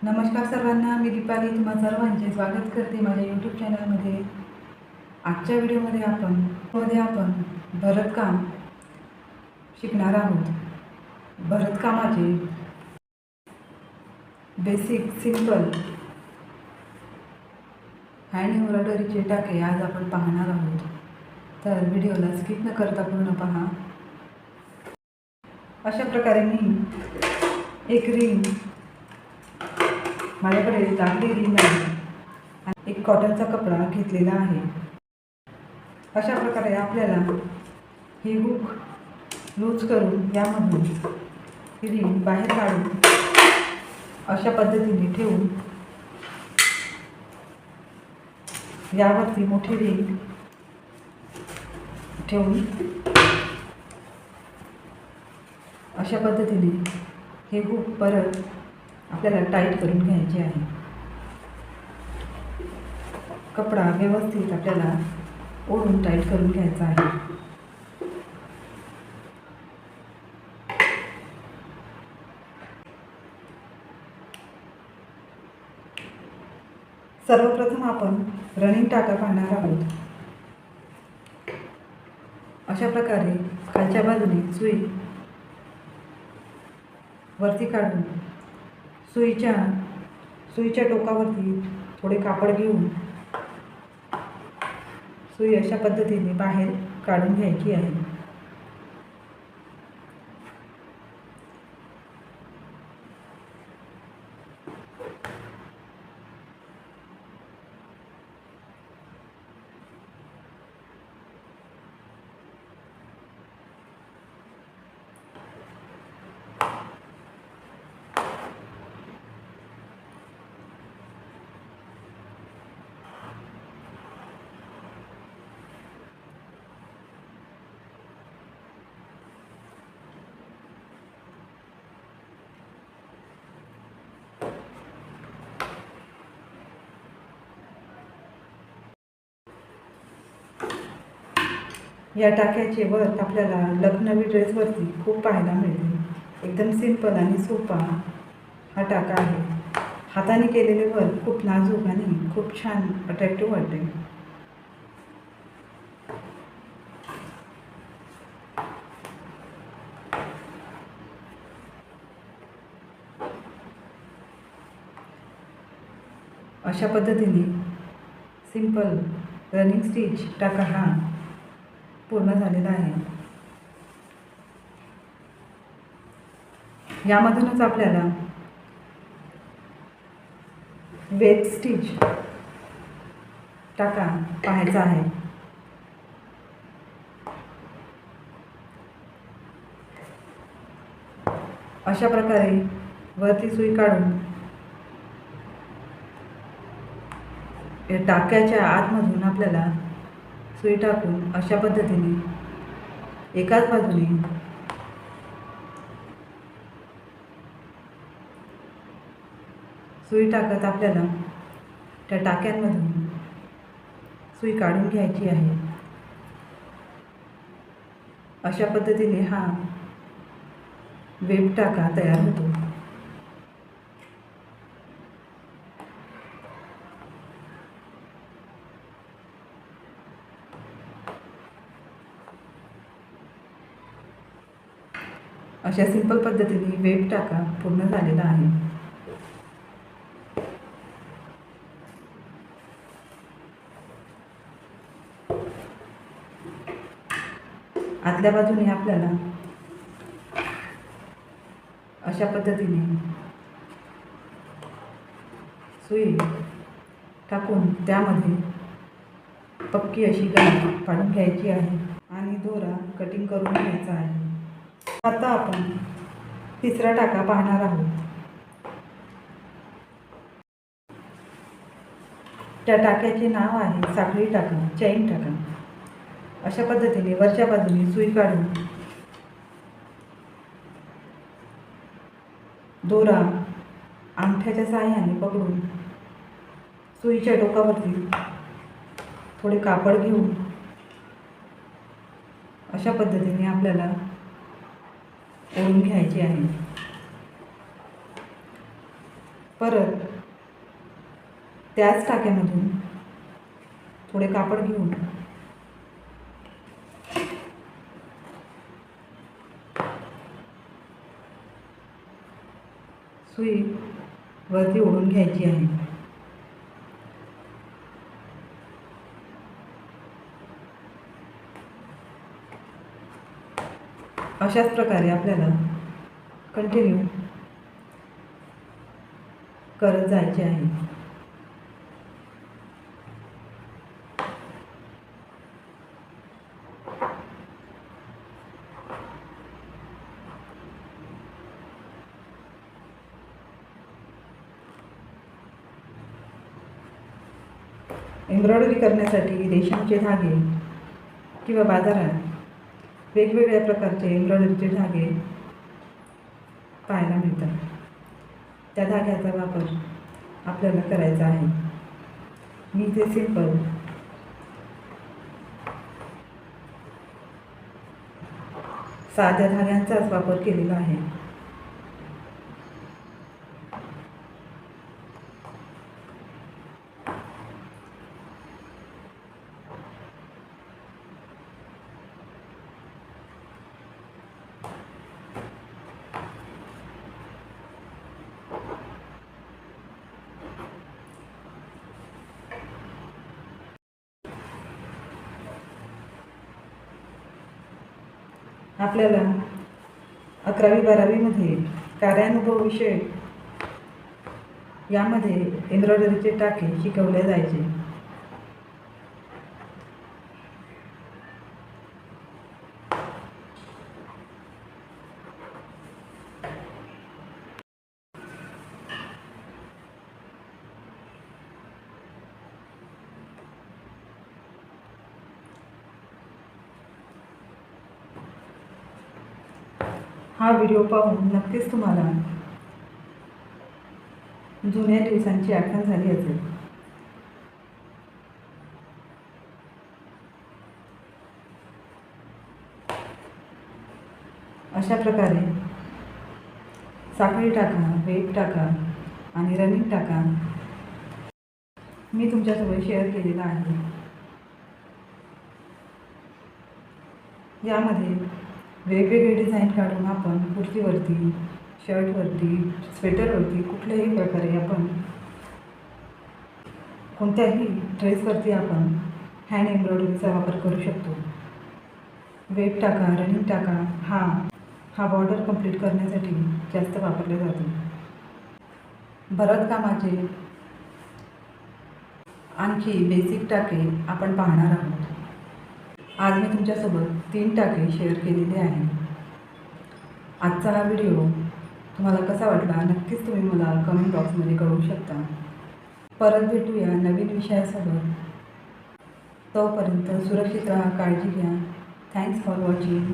नमस्कार सर्वांना, मी दीपाली तुम्हा सर्वांचे स्वागत करते माझ्या यूट्यूब चॅनलमध्ये. आजच्या व्हिडिओमध्ये आपण भरतकाम शिकणार आहोत. भरतकामाचे बेसिक सिंपल हँड एम्ब्रॉयडरीचे टाके आज आपण पाहणार आहोत. तर व्हिडिओला स्किप न करता पूर्ण पहा. अशा प्रकारे मी एक रिंग, माझ्याकडे लाकडी रिंग आहे आणि एक कॉटनचा कपडा घेतलेला आहे. अशा प्रकारे आपल्याला ही हुक लूज करून यामधून ही रिंग बाहेर काढून अशा पद्धतीने ठेवून यावरती मोठी रिंग ठेवून अशा पद्धतीने हे हुक परत आपल्याला टाईट करून घ्यायचे आहे. कपडा व्यवस्थित आपल्याला ओढून टाईट करून घ्यायचा आहे. सर्वप्रथम आपण रनिंग टाका पाहणार आहोत. अशा प्रकारे खालच्या बाजूने सुई वरती काढून सुईच्या टोकावरती थोडे कापड घेऊन सुई अशा पद्धतीने बाहेर काढून घ्यायची आहे. या टाक्याचे वर्क आपल्याला लखनवी ड्रेसवरती खूप पाहायला मिळते. एकदम सिंपल आणि सोपा हा टाका आहे. हाताने केलेले वर्क खूप नाजूक आणि खूप छान अट्रॅक्टिव्ह वाटते. अशा पद्धतीने सिंपल रनिंग स्टिच टाका हा पूर्ण झालेला आहे. यामधूनच आपल्याला वेब स्टिच टाका पाहायचा आहे. अशा प्रकारे वरती सुई काढून या टाक्याच्या आतमधून आपल्याला सुई टाकून अशा पद्धतीने एकाच बाजूने सुई टाकत आपल्याला त्या टाक्यांमधून सुई काढून घ्यायची आहे. अशा पद्धतीने हा वेब टाका तयार होतो. अशा सिंपल पद्धतीने वेब टाका पूर्ण झालेला आहे. आतल्या बाजूने आपल्याला अशा पद्धतीने सुई टाकून त्यामध्ये पक्की अशी गाठ पाडून घ्यायची आहे आणि दोरा कटिंग करून घ्यायचा आहे. आता आपण तिसरा टाका पाहणार आहोत. त्या टाक्याचे नाव आहे साखळी टाका, चैन टाका. अशा पद्धतीने वरच्या बाजूने सुई काढून दोरा अंगठ्याच्या साहाय्याने पकडून सुईच्या टोकावरती थोडे कापड घेऊन अशा पद्धतीने आपल्याला ओढून घ्यायची आहे. परत त्याच टाक्यामधून थोडे कापड घेऊन सुई वरती ओढून घ्यायची आहे. अशाच प्रकारे आपल्याला कंटिन्यू करत जायचे आहे. एम्ब्रॉयडरी करण्यासाठी रेशमचे धागे किंवा बाजारात वेगवेगळ्या प्रकारचे एम्ब्रॉयडरीचे धागे पाहायला मिळतात. त्या धाग्याचा वापर आपल्याला करायचा आहे. मी ते सिंपल साध्या धाग्यांचाच वापर केलेला आहे. आपल्याला 11वी-12वीमध्ये कार्यानुभव विषय यामध्ये एम्ब्रॉयडरीचे टाके शिकवले जायचे. हा व्हिडिओ पाहून नक्कीच तुम्हाला जुन्या दिवसांची आठवण झाली असेल. अशा प्रकारे साखळी टाका, वेब टाका आणि रनिंग टाका मी तुमच्यासोबत शेअर केलेला आहे. यामध्ये वेगवेगळे डिझाईन काढून आपण कुर्तीवरती, शर्टवरती, स्वेटरवरती कुठल्याही प्रकारे आपण कोणत्याही ड्रेसवरती आपण हँड एम्ब्रॉयडरीचा वापर करू शकतो. वेब टाका, रनिंग टाका हा बॉर्डर कंप्लीट करण्यासाठी जास्त वापरला जातो. भरतकामाचे आणखी बेसिक टाके आपण पाहणार आहोत. आज मी तुमच्यासोबत 3 टाके शेअर केलेले आहे. आजचा हा व्हिडिओ तुम्हाला कसा वाटला नक्कीच तुम्ही मला कमेंट बॉक्समध्ये कळवू शकता. परत भेटूया नवीन विषयासोबत. तोपर्यंत सुरक्षित राहा, काळजी घ्या. Thanks for watching.